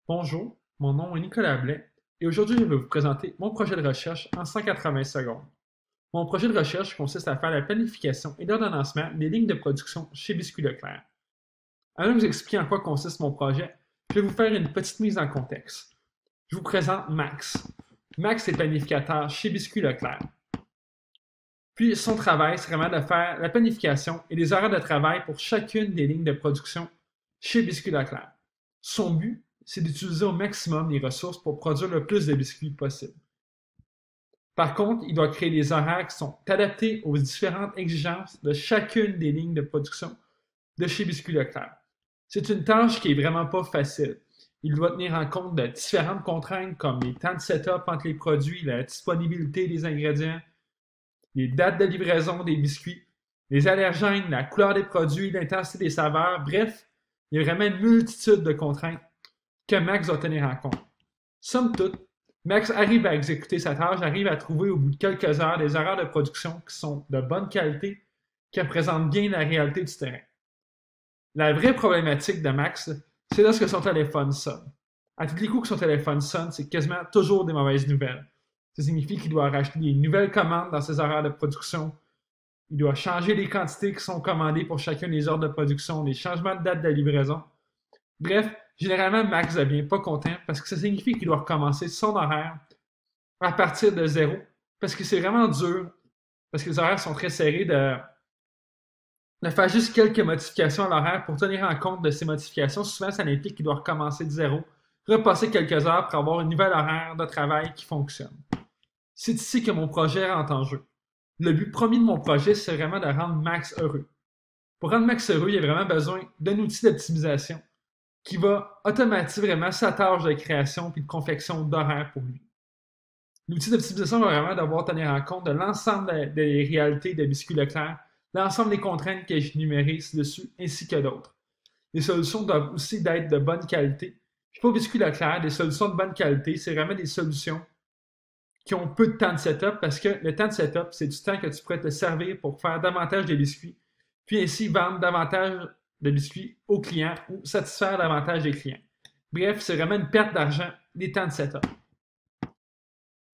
Bonjour, mon nom est Nicolas Blais et aujourd'hui je vais vous présenter mon projet de recherche en 180 secondes. Mon projet de recherche consiste à faire la planification et l'ordonnancement des lignes de production chez Biscuit Leclerc. Avant de vous expliquer en quoi consiste mon projet, je vais vous faire une petite mise en contexte. Je vous présente Max. Max est planificateur chez Biscuit Leclerc. Puis son travail, c'est vraiment de faire la planification et les horaires de travail pour chacune des lignes de production chez Biscuit Leclerc. Son but, c'est d'utiliser au maximum les ressources pour produire le plus de biscuits possible. Par contre, il doit créer des horaires qui sont adaptés aux différentes exigences de chacune des lignes de production de chez Biscuit Leclerc. C'est une tâche qui est vraiment pas facile. Il doit tenir en compte de différentes contraintes comme les temps de setup entre les produits, la disponibilité des ingrédients, les dates de livraison des biscuits, les allergènes, la couleur des produits, l'intensité des saveurs, bref, il y a vraiment une multitude de contraintes que Max doit tenir en compte. Somme toute, Max arrive à exécuter sa tâche, arrive à trouver au bout de quelques heures des horaires de production qui sont de bonne qualité, qui représentent bien la réalité du terrain. La vraie problématique de Max, c'est lorsque son téléphone sonne. À tous les coups que son téléphone sonne, c'est quasiment toujours des mauvaises nouvelles. Ça signifie qu'il doit racheter des nouvelles commandes dans ses horaires de production. Il doit changer les quantités qui sont commandées pour chacun des ordres de production, les changements de date de livraison. Bref, généralement, Max ne devient pas content parce que ça signifie qu'il doit recommencer son horaire à partir de zéro. Parce que c'est vraiment dur, parce que les horaires sont très serrés, de faire juste quelques modifications à l'horaire pour tenir en compte de ces modifications. Souvent, ça implique qu'il doit recommencer de zéro, repasser quelques heures pour avoir une nouvelle horaire de travail qui fonctionne. C'est ici que mon projet rentre en jeu. Le but premier de mon projet, c'est vraiment de rendre Max heureux. Pour rendre Max heureux, il y a vraiment besoin d'un outil d'optimisation qui va automatiser vraiment sa tâche de création et de confection d'horaires pour lui. L'outil d'optimisation va vraiment devoir tenir en compte de l'ensemble des réalités de Biscuit Leclerc, l'ensemble des contraintes que j'ai énumérées ci-dessus, ainsi que d'autres. Les solutions doivent aussi être de bonne qualité. Puis pour Biscuit Leclerc, des solutions de bonne qualité, c'est vraiment des solutions qui ont peu de temps de setup parce que le temps de setup, c'est du temps que tu pourrais te servir pour faire davantage de biscuits, puis ainsi vendre davantage de biscuits aux clients ou satisfaire davantage des clients. Bref, c'est vraiment une perte d'argent, des temps de setup.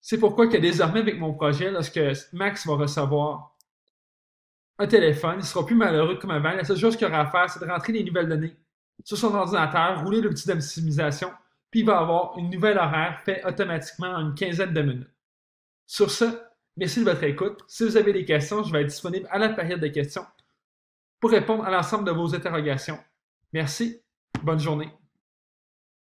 C'est pourquoi que désormais, avec mon projet, lorsque Max va recevoir un téléphone, il ne sera plus malheureux comme avant. La seule chose qu'il aura à faire, c'est de rentrer les nouvelles données sur son ordinateur, rouler l'outil d'optimisation, puis il va avoir une nouvelle horaire faite automatiquement en une quinzaine de minutes. Sur ce, merci de votre écoute. Si vous avez des questions, je vais être disponible à la période de questions pour répondre à l'ensemble de vos interrogations. Merci. Bonne journée.